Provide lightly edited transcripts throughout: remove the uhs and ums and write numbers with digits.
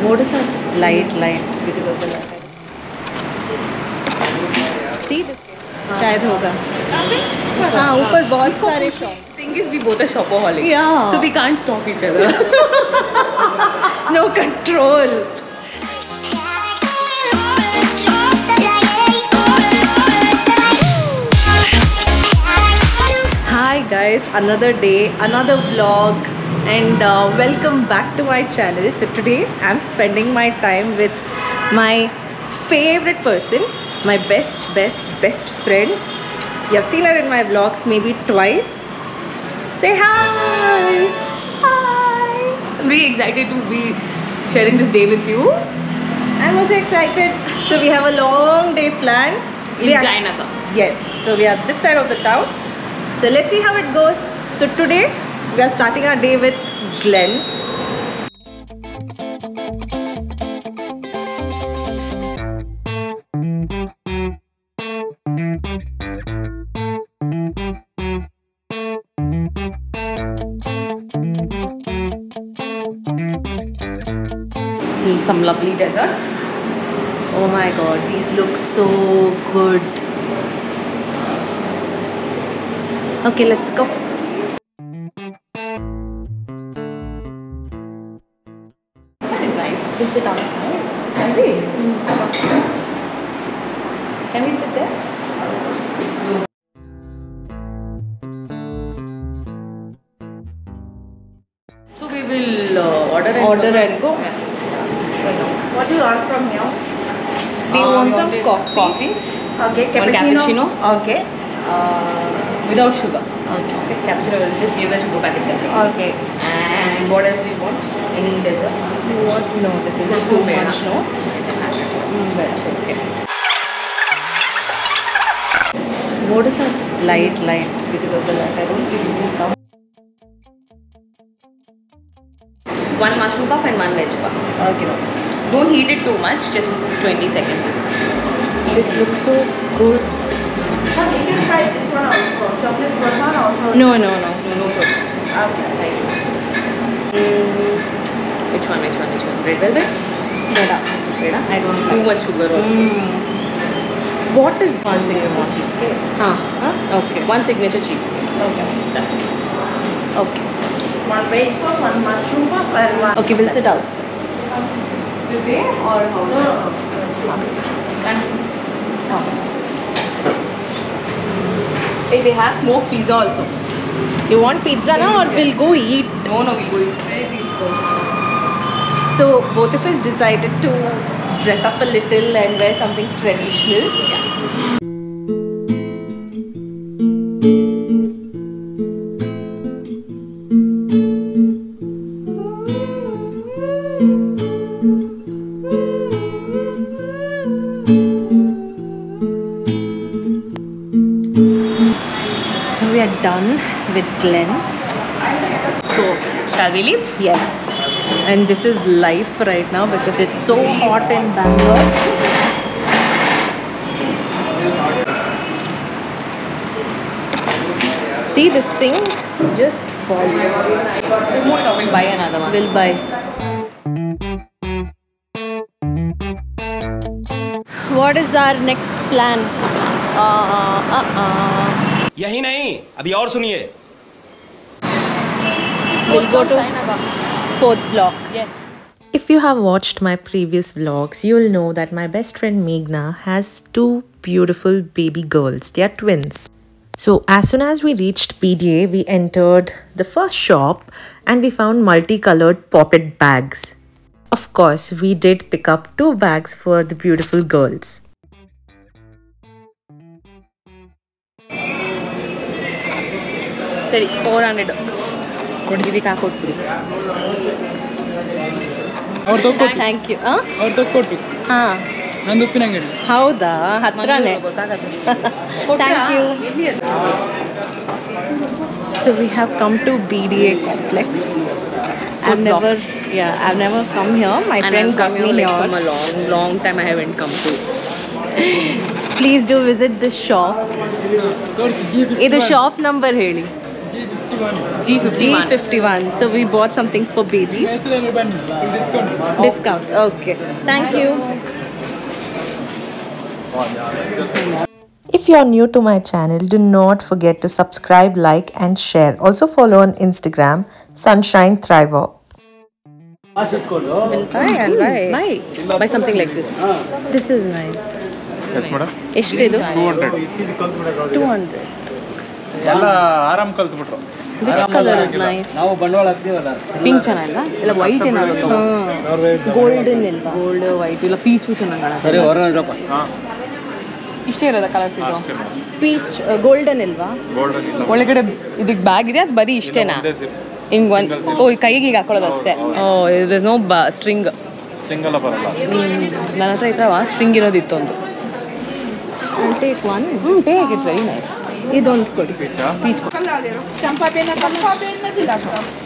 What is that? Light because of the light. See this? शायद होगा. हाँ ऊपर बहुत सारे shop. Thing is, we both are shopaholics. Yeah. So we can't stop each other. No control. Hi guys, another day, another vlog, and welcome back to my channel. So today I'm spending my time with my favorite person, my best friend. You have seen her in my vlogs maybe twice. Say hi. Hi. I'm really excited to be sharing this day with you. I'm also excited. So we have a long day planned. In Jayanagar. Yes. So we are this side of the town. So let's see how it goes. So today we are starting our day with Glens. Some lovely desserts. Oh my god, these look so good. Okay, let's go. That is nice. We'll sit outside. Can we? Can we sit there? It's close. So we will order And go. Yeah. What do you want from here? Do you want some coffee? Okay, One cappuccino. Okay. Without sugar. Okay. Okay, cappuccino. We'll just give the sugar packet separately. Okay. And what else we want? Any dessert? What? No, this is Just too two much, no? Okay. What is that? Light because of the light. I don't think it will come. One mushroom puff and one veg puff. Okay. Don't heat it too much, just 20 seconds is fine. This looks so good. You can try this one also. Chocolate croissant also. No. No problem. Okay. Which one? Red velvet? Veda. I don't Too like. much sugar also. What is One signature cheesecake. Okay. One signature cheesecake. Okay. That's it. Okay. One veg puff, one mushroom puff, and one. Okay, we'll sit outside. Buffet or how? No. Hey, they have smoked pizza also. You want pizza now or we'll go eat? No, we'll go. It's very peaceful. So both of us decided to dress up a little and wear something traditional. Yeah. So we are done with Glens. So, shall we leave? Yes. And this is live right now because it's so hot in Bangalore. See this thing just falls. We'll buy another one. We'll buy. What is our next plan? यही नहीं अभी और सुनिए We'll go to fourth block. Yes. If you have watched my previous vlogs, you will know that my best friend Meghna has two beautiful baby girls. They are twins. So as soon as we reached PDA, we entered the first shop and we found multicolored poppet bags. Of course, we did pick up 2 bags for the beautiful girls. Sorry, 400. Vidika Kotpuri. Thank you. ಅವ್ರದ್ದು ಕೊಟ್ಟು ನಂದು ಉಪ್ಪಿನಂಗಡಿ ಹೌದಾ ಹತ್ರನೇ Thank you. So we have come to BDA complex. I've never come here. My And friend I've got come me here like here. from a long time I haven't come to. Please do visit this shop. ತೋರಿಸಿ ಇದು shop number ಹೇಳಿ G51. So we bought something for babies. ಹೆಸರಲ್ಲಿ ಬನ್ನಿ discount. Discount. Okay. Thank you. If you're new to my channel, do not forget to subscribe, like and share. Also follow on Instagram, Sunshine Thriver. We'll try. I'll buy. Buy something like this. This is nice. Yes madam ಎಷ್ಟಿದು? 200 200. ಎಲ್ಲ ಆರಾಮ್ ಕಲ್ತ್ಬಿಟ್ರು. Which color is nice? ನಾವು ಬಂಡವಾಳ ಹಾಕ್ತೀವಲ್ಲ. Pink ಚೆನ್ನಾಗಿಲ್ಲ ಇಲ್ಲ white ಏನಾಗುತ್ತೆ Golden ಇಲ್ವಾ? Gold white ಇಲ್ಲ ಪೀಚು ಚೆನ್ನಾಗಿ ಸರಿ ಹೊರಗಪ್ಪ. ಹಾಂ ಇಷ್ಟೇ ಇರೋದ ಕಲರ್ಸ್ ಇದು ಅಷ್ಟೇ ಮೇಡಮ್. Peach, golden ಇಲ್ವಾ? ಗೋಲ್ಡನ್ ಇಲ್ಲ ಒಳಗಡೆ ಇದಕ್ಕೆ ಬ್ಯಾಗ್ ಇದೆ ಅದು ಬರೀ ಇಷ್ಟೇನಾ ಹಿಂಗ್ ಒಂದು ಓ ಕೈಗೆ ಈಗ ಹಾಕೊಳ್ಳೋದು ಅಷ್ಟೇ ಓ ಇದ್ರ ನೋ ಸ್ಟ್ರಿಂಗ್ ಸಿಂಗಲ್ ಬರಲ್ಲ. ನನ್ನ ಹತ್ರ ಈ ಥರ ಸ್ಟ್ರಿಂಗ್ ಇರೋದಿತ್ತು ಒಂದು I'll take one. Take its very nice ಇದೊಂದು ಕೊಡಿ. ಪೀಚಾ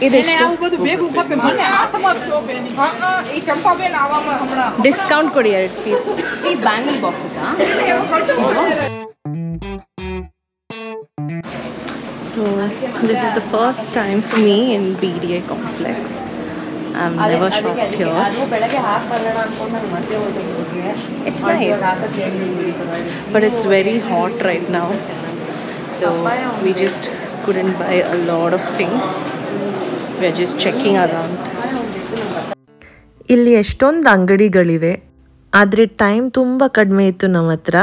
ಇದೆಷ್ಟು? ಡಿಸ್ಕೌಂಟ್ ಕೊಡಿ 2 ಪೀಸ್. ಈ bangle box So this is the first time for me in BDA complex. I've never shopped here. ಬೆಳಗ್ಗೆ ಹಾಕೋಣ ಅನ್ಕೊಂಡು ನಾನು ಮತ್ತೆ ಹೋಗಿ It's nice, but it's very hot right now. So we just couldn't buy a lot of things. We're just checking around. ಇಲ್ಲಿ ಎಷ್ಟೊಂದು ಅಂಗಡಿಗಳಿವೆ, ಆದರೆ ಟೈಮ್ ತುಂಬ ಕಡಿಮೆ ಇತ್ತು ನಮ್ಮ ಹತ್ರ,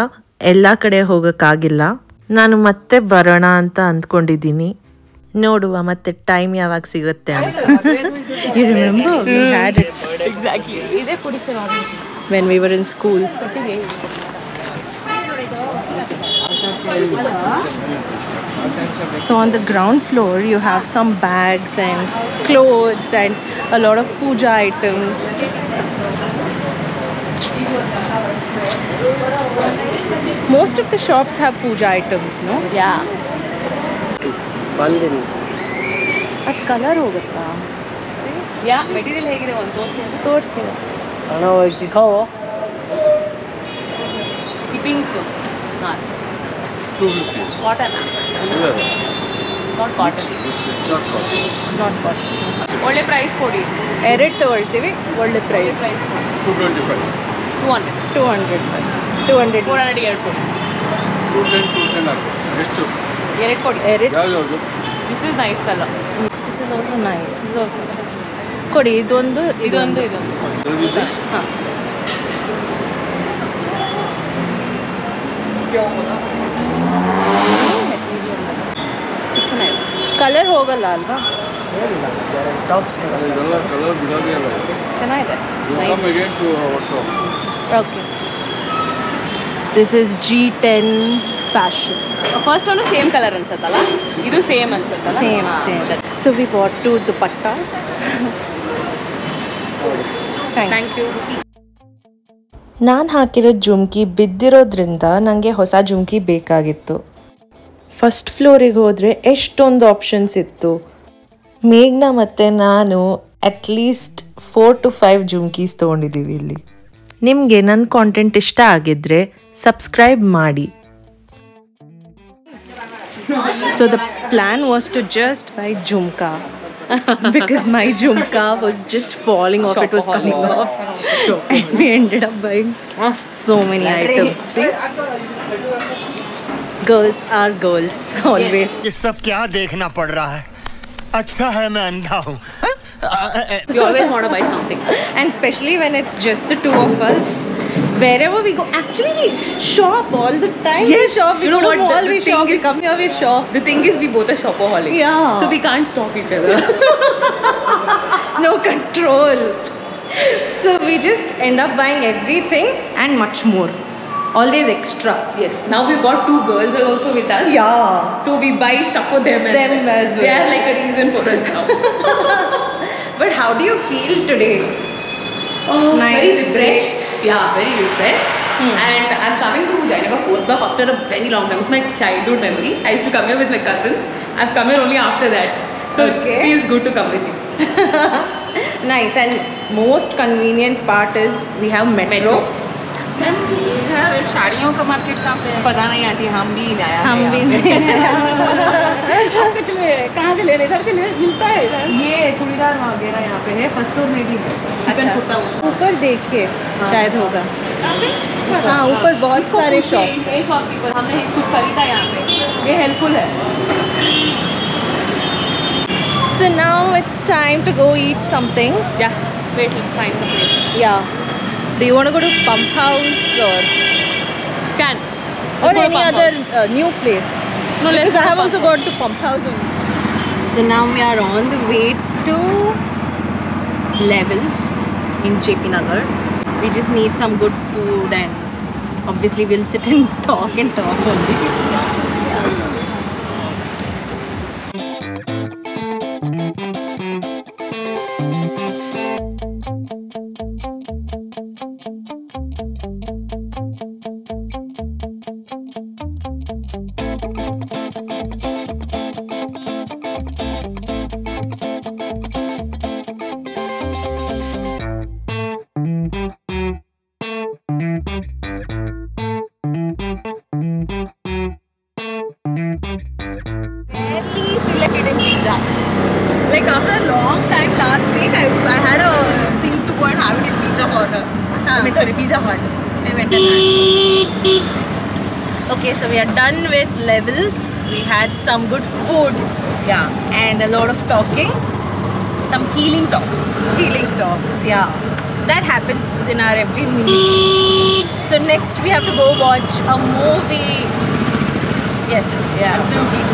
ಎಲ್ಲ ಕಡೆ ಹೋಗೋಕ್ಕಾಗಿಲ್ಲ. ನಾನು ಮತ್ತೆ ಬರೋಣ ಅಂತ ಅಂದ್ಕೊಂಡಿದ್ದೀನಿ, ನೋಡುವ ಮತ್ತೆ ಟೈಮ್ ಯಾವಾಗ ಸಿಗುತ್ತೆ ಅಂತ. You remember we had it exactly ಇದೇ ಕುಡಿಸ್ತಾರೆ when we were in school. So on the ground floor you have some bags and clothes and a lot of puja items. Most of the shops have puja items, no? ಯಾ ಬಂದಿನಿ. That color ಹೋಗುತ್ತಾ? ಯಾ material ಹೇಗಿದೆ ಒಂದು ತೋರಿಸಿ. ಹಣ ಹೋಗಿ ಕಾವು. ಈ pink ಹಾಂ 250 cotton not cotton it's not cotton. Not cotton. ಒಳ್ಳೆ ಪ್ರೈಸ್ ಕೊಡಿ ಎರಡು ತಗೊಳ್ತೀವಿ, ಒಳ್ಳೆ ಪ್ರೈಸ್. ಪ್ರೈಸ್ ಕೊಡಿ 225 200 200 400 ಎರಡು ಕೊಡಿ 210 ಹಾಕು. ಎಷ್ಟು ಎರಡು ಕೊಡಿ ಎರಡು. ಯಾವ್ದು this is nice colour This is also nice. ಕೊಡಿ ಇದೊಂದು ಇದೊಂದು ಹಾಂ. ಚೆನ್ನಾಗಿದೆ ಕಲರ್ ಹೋಗಲ್ಲ ಅಲ್ವಾ? ಟಾಪ್ಸ್ ಇದೆಲ್ಲ ಕಲರ್ ಬಿಡೋದೇ ಅಲ್ಲ. ಚೆನ್ನಾಗಿದೆ. Come again to our shop. Okay. This is G10 fashion. First ಒಂದು ಸೇಮ್ ಕಲರ್ ಅನ್ಸತ್ತಲ್ಲ ಇದು ಸೇಮ್ ಅನ್ಸತ್ತಲ್ಲ Same. So we bought 2 dupattas. Thank you ನಾನು ಹಾಕಿರೋ ಜುಮ್ಕಿ ಬಿದ್ದಿರೋದ್ರಿಂದ ನನಗೆ ಹೊಸ ಜುಮ್ಕಿ ಬೇಕಾಗಿತ್ತು. ಫಸ್ಟ್ ಫ್ಲೋರಿಗೆ ಹೋದರೆ ಎಷ್ಟೊಂದು ಆಪ್ಷನ್ಸ್ ಇತ್ತು. ಮೇಘ್ನಾ ಮತ್ತು ನಾನು ಅಟ್ಲೀಸ್ಟ್ 4 to 5 ಜುಮ್ಕೀಸ್ ತೊಗೊಂಡಿದ್ದೀವಿ ಇಲ್ಲಿ. ನಿಮಗೆ ನನ್ನ ಕಾಂಟೆಂಟ್ ಇಷ್ಟ ಆಗಿದ್ದರೆ ಸಬ್ಸ್ಕ್ರೈಬ್ ಮಾಡಿ. So the plan was to just buy jhumka because my jhumka was just falling off. It was coming off. And we ended up buying so many items. See? Girls are girls always. ये सब क्या देखना पड़ रहा है? अच्छा है मैं अंधा हूँ. You always want to buy something And especially when it's just the two of us. Wherever we go, actually we shop all the time. Yes, We shop. We you go know to what, mall. the We thing shop. We is- come here. We shop. The thing is we both are shopaholic Yeah. So we can't stop each other No control. So we just end up buying everything and much more. Always extra. yes now we've got 2 girls also with us Yeah. so we buy stuff for them Them as well. they are like a reason for us now But how do you feel today? Nice. very refreshed very refreshed and I'm coming to Jayanagar 4th block after a very long time. It's my childhood memory. I used to come here with my cousins. I've come here only after that, so Okay. it feels good to come with you. Nice. And most convenient part is we have metro. And we have साड़ियों का market कहाँ पे है? पता नहीं aunty, हम भी नया है हम भी यहाँ पे। नहीं आप कुछ ले कहाँ से ले रहे? इधर से ले मिलता है इधर। ये चूड़ीदार वगैरह यहाँ पे है, फर्स्ट फ्लोर में भी है। चिकन अच्छा। कुर्ता ऊपर देखिए हाँ। शायद होगा। हाँ, हाँ, ऊपर बहुत सारे शॉप्स। ये शॉपकीपर हमने कुछ खरीदा यहाँ पे, ये हेल्पफुल है। So now it's time to go eat something. Yeah, wait, let's find the place. Yeah. Do you want to go to Pump House or Can. or Let's go to any Pump other House. new place? No, let's Because go I to have Pump also gone to Pump House only. So now we are on the way to Levels in JP Nagar. We just need some good food and obviously we'll sit and talk only. Yeah. Barely feel like eating pizza. Like after a long time last week, I had a thing to go and have it in Pizza Hut. I mean, sorry, Pizza Hut. I went and had. Okay, so we are done with Levels. We had some good food Yeah. and a lot of talking. Some healing talks. Healing talks, yeah. That happens in our every meal. So next we have to go watch a movie. Yes, yeah. Absolutely.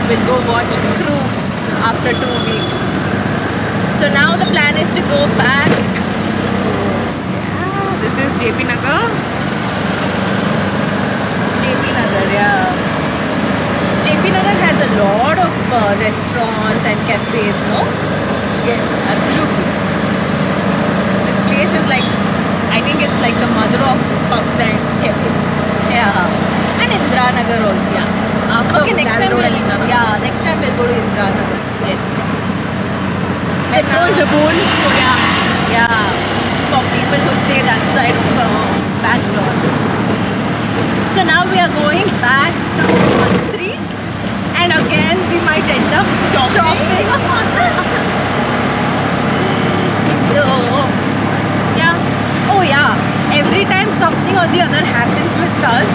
We'll go watch Crew after 2 weeks. So now the plan is to go back. This is JP Nagar. JP Nagar, yeah. JP Nagar has a lot of restaurants and cafes, no? Yes, absolutely. This place is like, I think it's like the mother of pubs and cafes. Yeah. And Indra Nagar also. Yeah. After Okay, next time Lal Road we'll, and Indra Nagar. yeah, next time we'll go to Indra Nagar. Yes. So Metro now- is a boon. So yeah. Yeah, for people who stay that side of Bangalore. So now we are going back to Mantri and again we might end up shopping. So, yeah. Oh yeah, every time something or the other happens with us,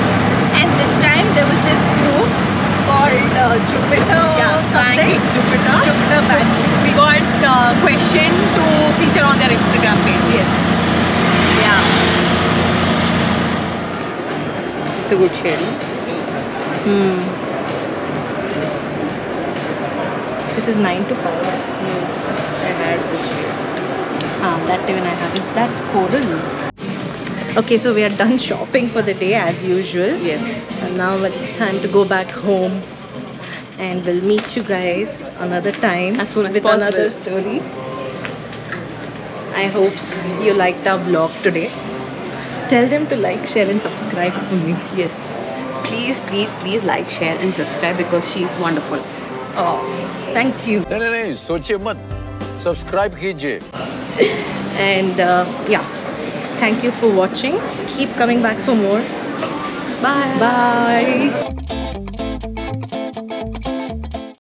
and this time there was this group called Jupiter Yeah, something. Banking Jupiter. Jupiter Banking. We got question to feature on their Instagram page. Yes. Yeah. It's a good shade. This is 9 to 5. I had this shade. That even I have. Is that coral? Okay, so we are done shopping for the day as usual. Yes. And now it's time to go back home. And we'll meet you guys another time As soon as with possible. another story. I hope you liked our vlog today. Tell them to like, share and subscribe for me. Yes. Please, please, please like, share and subscribe because she's wonderful. Oh, thank you. नहीं सोचिए मत subscribe कीजिए And yeah, thank you for watching. Keep coming back for more. Bye. Bye.